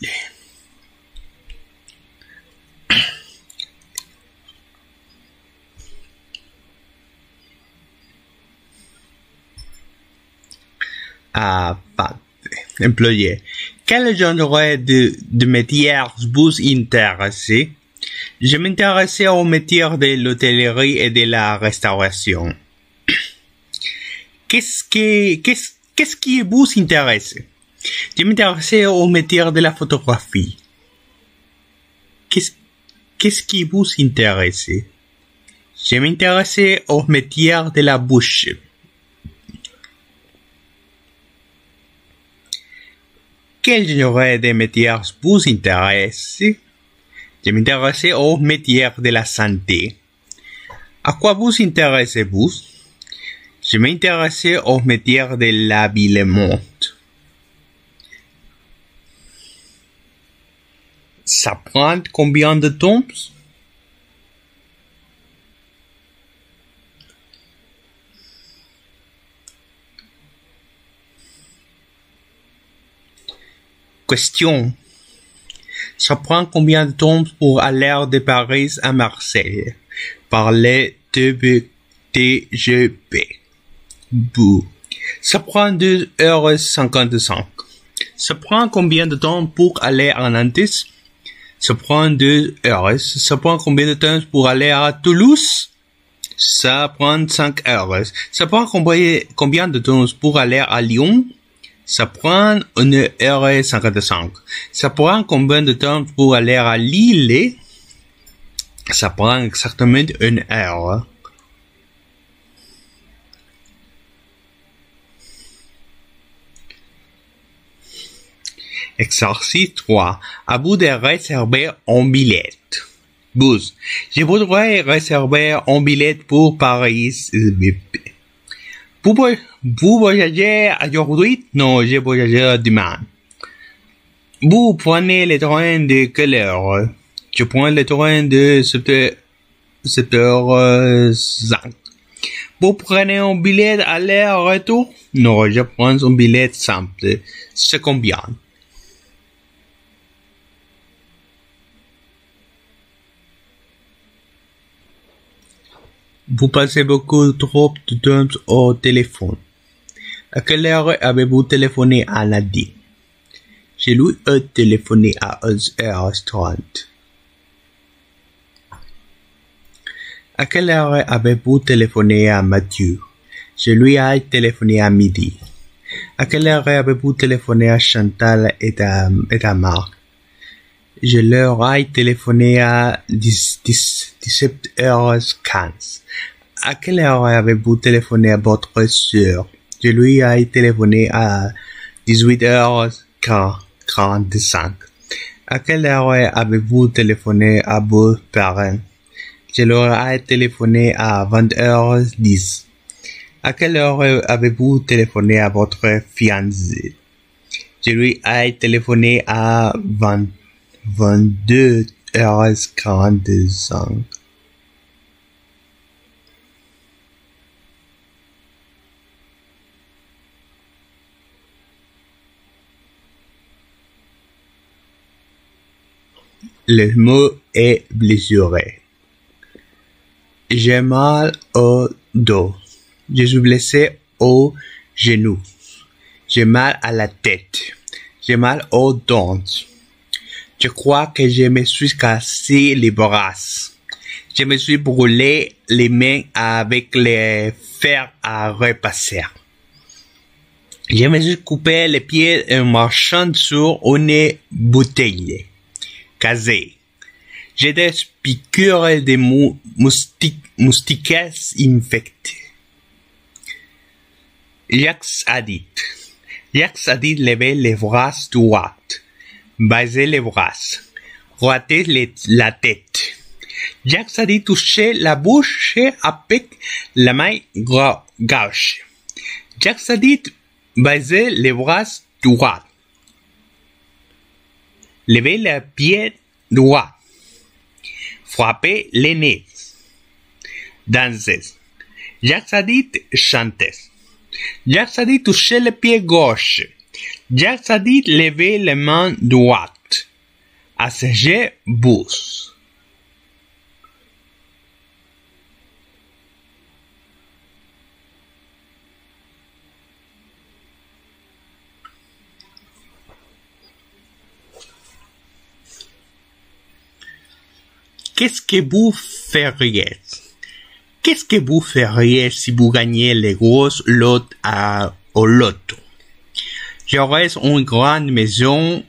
Ah, employé. Quel genre de métier vous intéresse? Je m'intéresse au métier de l'hôtellerie et de la restauration. Qu'est-ce qui vous intéresse? Je m'intéresse au métier de la photographie. Qu'est-ce qui vous intéresse? Je m'intéresse au métier de la bouche. Quel genre de métier vous intéresse? Je m'intéresse au métier de la santé. À quoi vous intéressez-vous? Je m'intéresse au métier de l'habillement. Ça prend combien de temps? Question. Ça prend combien de temps pour aller de Paris à Marseille par les TGV? Bouh. Ça prend 2h55. Ça prend combien de temps pour aller à Nantes? Ça prend 2 heures. Ça prend combien de temps pour aller à Toulouse? Ça prend 5 heures. Ça prend combien de temps pour aller à Lyon? Ça prend 1h55. Ça prend combien de temps pour aller à Lille? Ça prend exactement 1 heure. Exercice 3. À vous de réserver un billet. Bus. Je voudrais réserver un billet pour Paris. Vous voyagez aujourd'hui? Non, je voyage demain. Vous prenez le train de quelle heure? Je prends le train de 7h05. Vous prenez un billet aller-retour? Non, je prends un billet simple. C'est combien? Vous passez beaucoup trop de temps au téléphone. À quelle heure avez-vous téléphoné à Nadine? Je lui ai téléphoné à 11h30. À quelle heure avez-vous téléphoné à Mathieu? Je lui ai téléphoné à midi. À quelle heure avez-vous téléphoné à Chantal et à Marc? Je leur ai téléphoné à 17h15. À quelle heure avez-vous téléphoné à votre sœur? Je lui ai téléphoné à 18h45. À quelle heure avez-vous téléphoné à vos parents? Je leur ai téléphoné à 20h10. À quelle heure avez-vous téléphoné à votre fiancé? Je lui ai téléphoné à 22h45. Le mot est blessuré. J'ai mal au dos. Je suis blessé au genou. J'ai mal à la tête. J'ai mal aux dents. Je crois que je me suis cassé les bras. Je me suis brûlé les mains avec les fers à repasser. Je me suis coupé les pieds en marchant sur une bouteille. Casé. J'ai des piqûres de moustiques infectés. Jacques a dit. Jacques a dit lever les bras droits. Baisser les bras. Roiter la tête. Jacques a dit toucher la bouche avec la main gauche. Jacques a dit baiser les bras droits. Lever le pied droit. Frapper les nez. Danser. Jacques a dit chanter. Jacques a dit toucher le pied gauche. Jacques a dit lever les mains droites. Assager bus. qu'est-ce que vous feriez? Qu'est-ce que vous feriez si vous gagnez les grosses lots au loto? J'aurais une grande maison.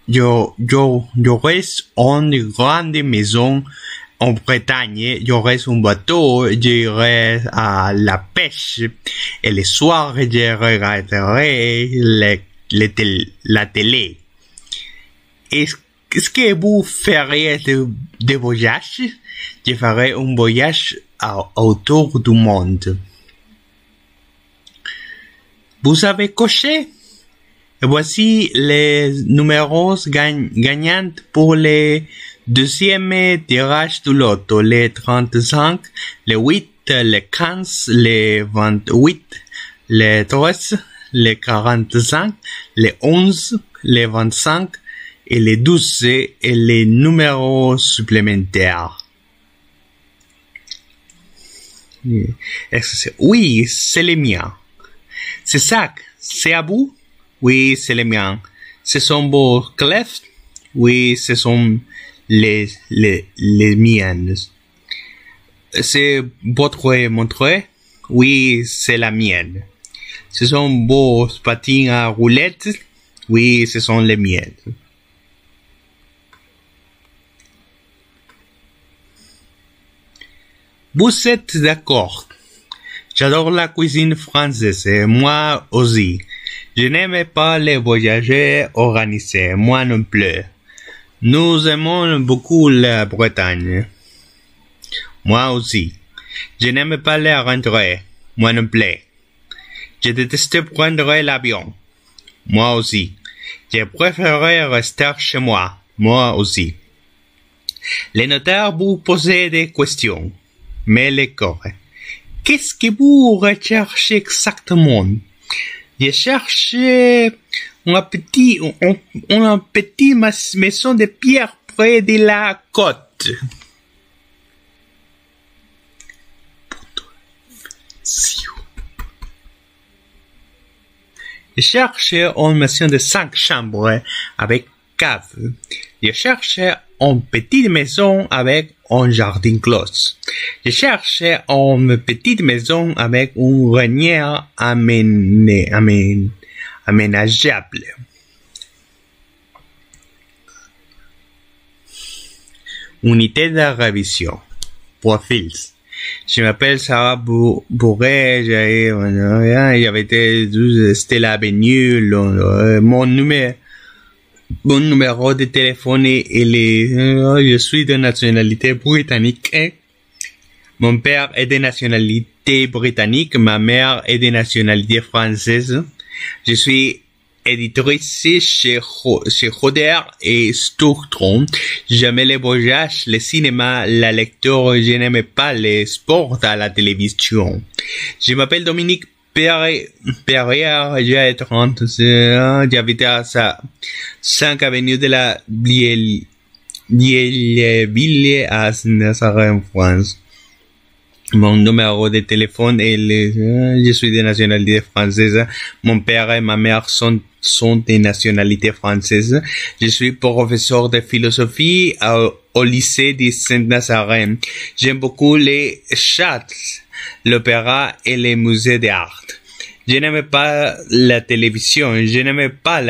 J'aurais une grande maison en Bretagne. J'aurais un bateau. J'irais à la pêche. Et le soir, je regarderais la télé. Qu'est-ce que vous feriez de voyage? Je ferai un voyage autour du monde. Vous avez coché? Voici les numéros gagnants pour le deuxième tirage du loto. Le 35, le 8, le 15, le 28, le 13, le 45, le 11, le 25 et le 12 et les numéros supplémentaires. Oui, c'est le mien. C'est ça, c'est à vous? Oui, c'est le mien. Ce sont vos clefs? Oui, ce sont les miennes. C'est votre montre? Oui, c'est la mienne. Ce sont vos patins à roulettes? Oui, ce sont les miennes. Vous êtes d'accord? J'adore la cuisine française, moi aussi. Je n'aime pas les voyages organisés, moi non plus. Nous aimons beaucoup la Bretagne. Moi aussi. Je n'aime pas les rentrées, moi non plus. Je déteste prendre l'avion. Moi aussi. Je préfère rester chez moi. Moi aussi. Les notaires vous posent des questions. Mais les corps. Qu'est-ce que vous recherchez exactement? Je cherche une petite maison de pierre près de la côte. Je cherche une maison de 5 chambres avec cave. Je cherche une petite maison avec un jardin clos. Je cherche une petite maison avec un grenier aménageable. Unité de révision. Profils. Je m'appelle Sarah Bourret, j'avais 12 Stella Avenue, mon numéro de téléphone je suis de nationalité britannique. Mon père est de nationalité britannique, ma mère est de nationalité française. Je suis éditrice chez Roder et Stockton. J'aime les voyages, le cinéma, la lecture. Je n'aime pas les sports à la télévision. Je m'appelle Dominique Perrière, j'ai 30 ans, j'habite à 5 avenue de la Vieille à Nazaré en France. Mon numéro de téléphone est je suis de nationalité française. Mon père et ma mère sont de nationalité française. Je suis professeur de philosophie au lycée de Saint-Nazaire. J'aime beaucoup les chats, l'opéra et les musées d'art. Je n'aime pas la télévision, je n'aime pas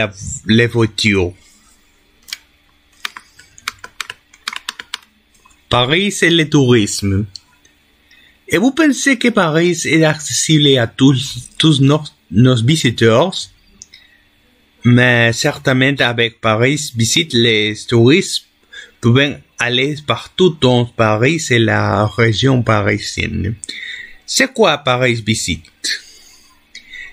les voitures. Paris, c'est le tourisme. Et vous pensez que Paris est accessible à tous nos visiteurs? Mais certainement avec Paris, visite les touristes peuvent aller partout dans Paris et la région parisienne. C'est quoi Paris visite?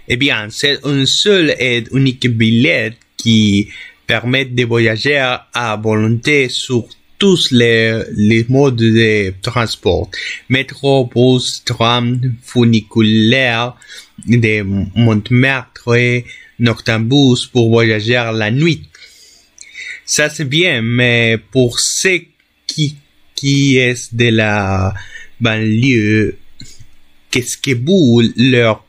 Eh bien, c'est un seul et unique billet qui permet de voyager à volonté sur tous les modes de transport. Métro, bus, tram, funiculaire, de Montmartre, Noctambus pour voyager la nuit. Ça c'est bien, mais pour ceux qui est de la banlieue, qu'est-ce que vous leur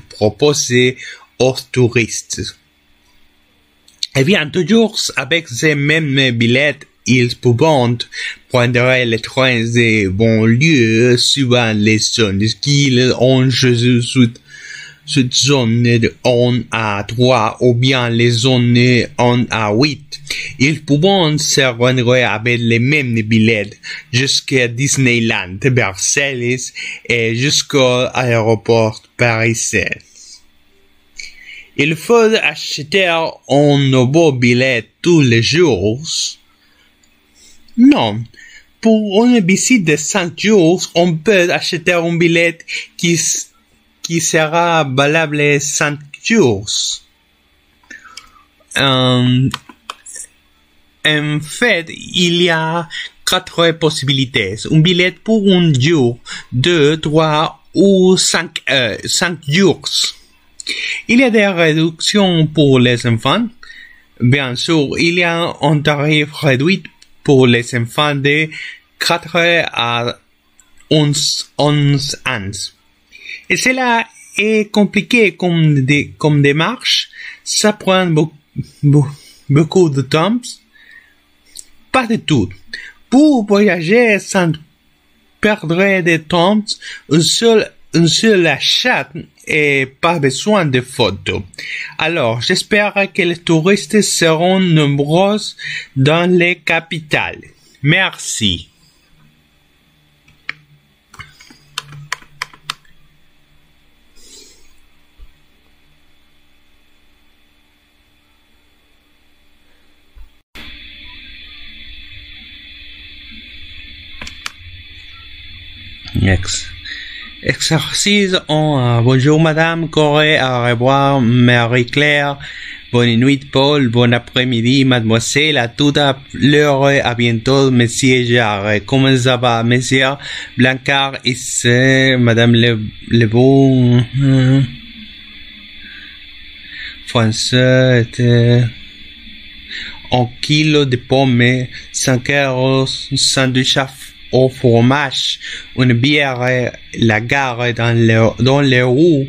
proposez aux touristes? Eh bien, toujours avec ces mêmes billets ils peuvent prendre les trains de banlieue suivant les zones qu'ils ont cette zone de 1 à 3 ou bien les zones de 1 à 8. Ils peuvent se rendre avec les mêmes billets jusqu'à Disneyland, Versailles et jusqu'à l'aéroport parisien. Il faut acheter un nouveau billet tous les jours. Non. Pour une visite de 5 jours, on peut acheter un billet qui sera valable 5 jours. En fait, il y a 4 possibilités. Un billet pour un jour, 2, 3 ou 5 jours. Il y a des réductions pour les enfants. Bien sûr, il y a un tarif réduit pour les enfants de 4 à 11 ans. Et cela est compliqué comme démarche. Ça prend beaucoup de temps. Pas du tout. Pour voyager sans perdre de temps, un seul achat et pas besoin de photos. Alors, j'espère que les touristes seront nombreux dans les capitales. Merci. Exercice 1. Bonjour Madame Corée, au revoir Marie-Claire, bonne nuit Paul, bon après-midi Mademoiselle, à tout à l'heure, à bientôt Monsieur Jarre. Comment ça va Monsieur Blancard, ici Madame Lebon, Français était 1 kilo de pommes, 5 euros, sandwich au fromage, une bière, la gare dans les roues.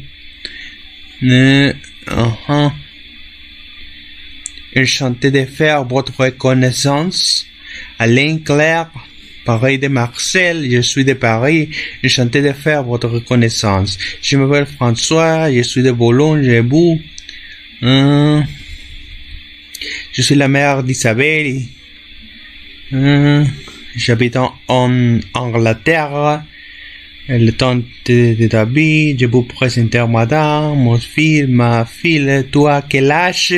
Enchanté de faire votre connaissance. Alain Claire, Paris de Marseille, je suis de Paris. Enchanté de faire votre connaissance. Je m'appelle François, je suis de Boulogne, et vous. Je suis la mère d'Isabelle. J'habite en Angleterre. Le temps de David, je vous présente madame, mon fils, ma fille, toi, quel âge?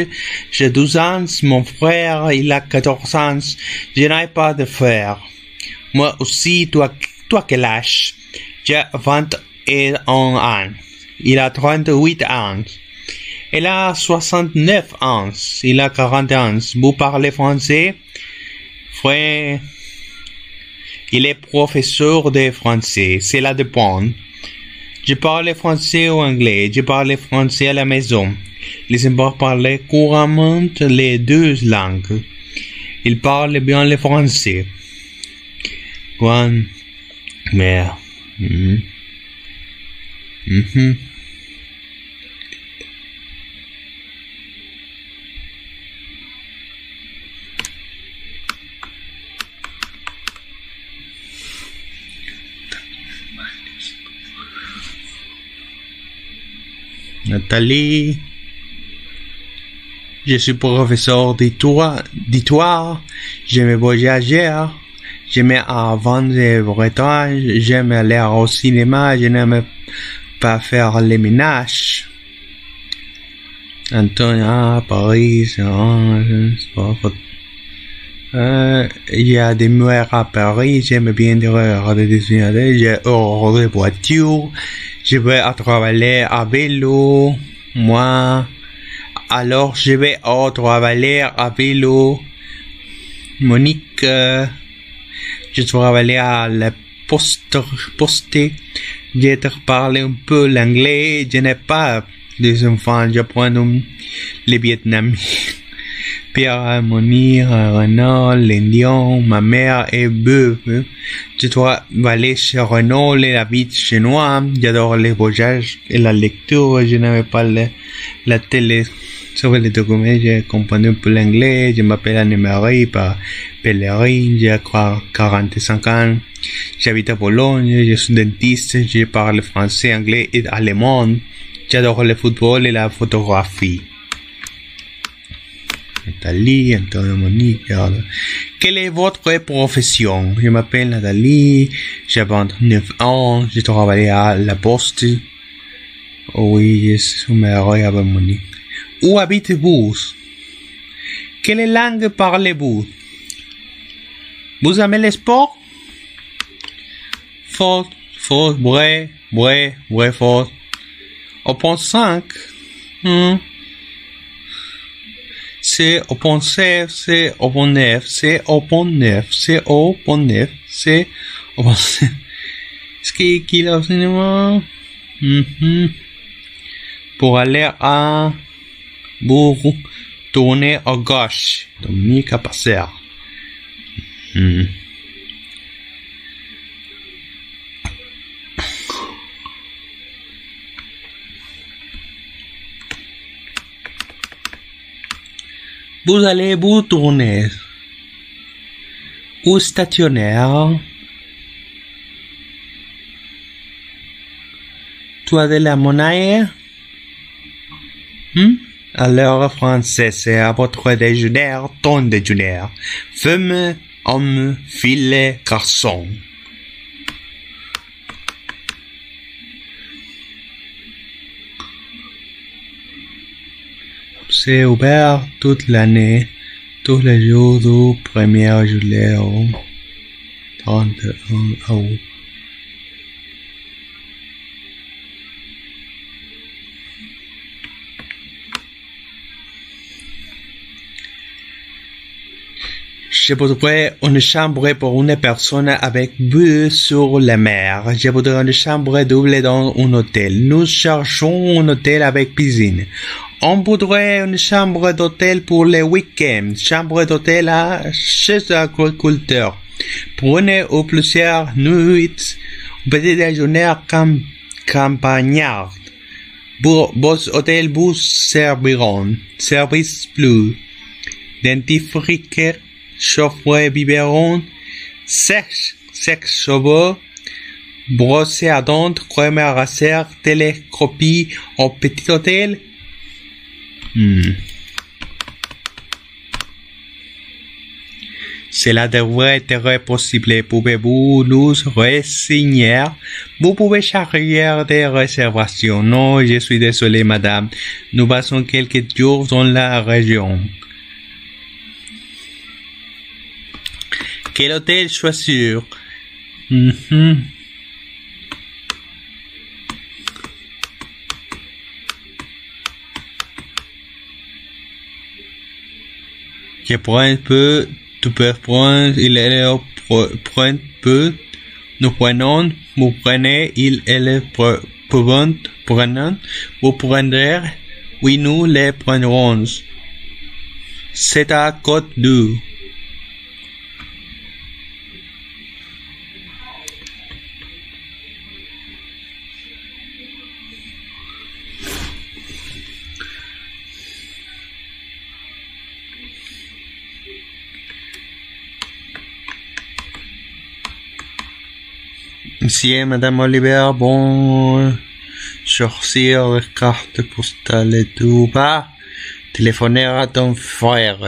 J'ai 12 ans, mon frère, il a 14 ans, je n'ai pas de frère. Moi aussi, toi quel âge? J'ai 21 ans, il a 38 ans. Elle a 69 ans, il a 40 ans. Vous parlez français? Frère, il est professeur de français, cela dépend. Je parle français ou anglais, je parle français à la maison. Les enfants parlent couramment les deux langues. Ils parlent bien le français. Grand-mère. Nathalie, je suis professeur d'histoire, j'aime voyager, j'aime apprendre le Bretagne, j'aime aller au cinéma, je n'aime pas faire les ménages. Antoine, Paris, il y a des murs à Paris, j'aime bien regarder des films, j'ai horreur de voiture. Je vais travailler à vélo, moi. Alors, je vais travailler à vélo. Monique, je travaille à la poste. Je parle un peu l'anglais. Je n'ai pas des enfants. J'apprends le vietnamien. Pierre, Monique, Renaud, l'Indien, ma mère est beuve. Je dois aller chez Renaud, la vie chinois. J'adore les voyages et la lecture. Je n'aime pas la télé. Sur les documents, j'ai compris un peu l'anglais. Je m'appelle Anne-Marie par Pellerin, j'ai 45 ans. J'habite à Bologne, je suis dentiste, je parle français, anglais et allemand. J'adore le football et la photographie. Nathalie, Antonio, Monique, regarde. Quelle est votre profession? Je m'appelle Nathalie, j'ai 29 ans, je travaille à la poste. Oh oui, je suis marié avec Monique. Où habitez-vous? Quelle langue parlez-vous? Vous aimez le sport? Faux, faux, vrai, vrai, vrai, faux. Au point 5. C'est au point 7, c'est au point 9, c'est au point 9, c'est au point 9, c'est au point 9. Est-ce qu'il a au cinéma? Pour aller à Bourg, tourner à gauche. Dominique à passer. Vous allez vous tourner. Ou stationnaire. Tu as de la monnaie? À l'heure française, c'est à votre déjeuner, ton déjeuner. Femme, homme, filet, garçon. C'est ouvert toute l'année, tous les jours du 1er juillet au 31 août. Je voudrais une chambre pour une personne avec vue sur la mer. Je voudrais une chambre double dans un hôtel. Nous cherchons un hôtel avec piscine. On voudrait une chambre d'hôtel pour les week-ends. Chambre d'hôtel chez l'agriculteur. Pour une ou plusieurs nuits. Petit déjeuner campagnard. Vos hôtels vous serviront. Service plus. Dentifrice. Chauffe biberon, sexe cheveux, brosser à dents, crème à raser, téléscopie au petit hôtel. Cela devrait être possible. Pouvez-vous nous renseigner? Vous pouvez charger des réservations. Non, je suis désolé, madame. Nous passons quelques jours dans la région. Quel hôtel choisir? Je prends un peu, tu peux prendre, il est prend peu, nous prenons, vous prenez, il est prenant, vous prendrez, oui, nous les prendrons. C'est à Côte d'Or. Monsieur, Madame Oliver, bon, sortir carte postale et tout bas, téléphoner à ton frère.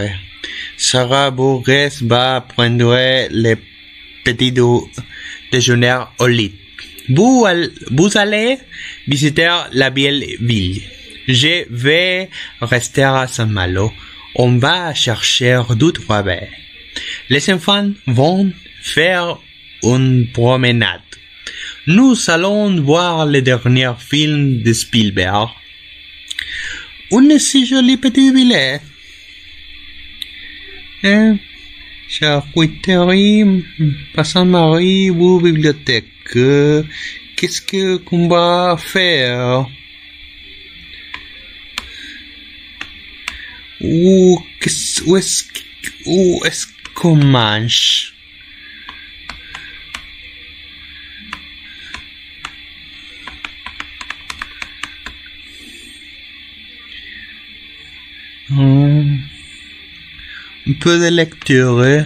Sarah Bourges va prendre les petits déjeuner au lit. Vous allez visiter la belle ville. Je vais rester à Saint-Malo. On va chercher du travail. Les enfants vont faire une promenade. Nous allons voir le dernier film de Spielberg. Un si joli petit billet. Charcuterie, Saint-Marie ou bibliothèque. Qu'est-ce qu'on va faire? Où est-ce qu'on mange? Un peu de lecture.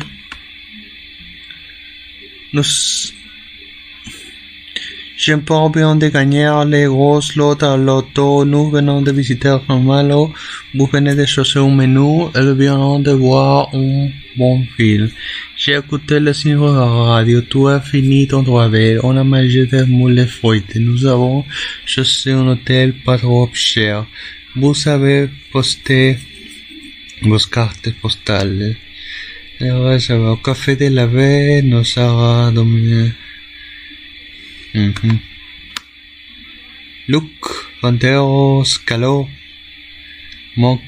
J'aime pas bien de gagner les grosses lots à l'auto. Nous venons de visiter Ramallo. Vous venez de choisir un menu et nous venons de voir un bon film. J'ai écouté le cinéma à la radio. Tout a fini ton travail. On a mangé des moules de frites. Nous avons choisi un hôtel pas trop cher. Vous avez posté vos cartes postales. Alors, ça va au café de la veille. Nous aura dominé. Luc, Rantero, Scalo, Monk.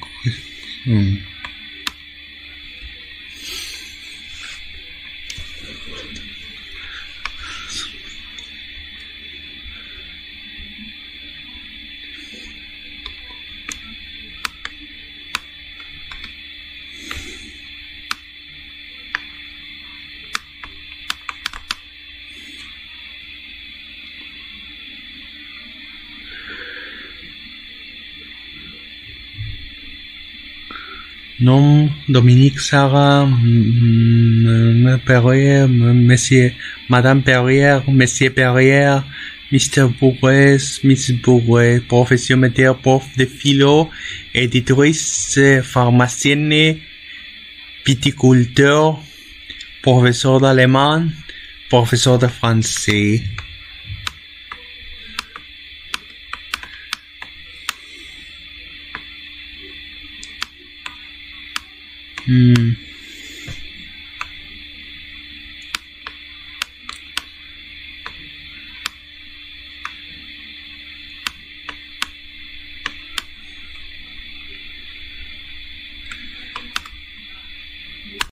Non, Dominique Sarah, Perrier, Monsieur, Madame Perrier, Monsieur Perrier, Mr. Bourrez, Miss Bourrez, profession métier, prof de philo, éditrice, pharmacienne, viticulteur, professeur d'allemand, professeur de français.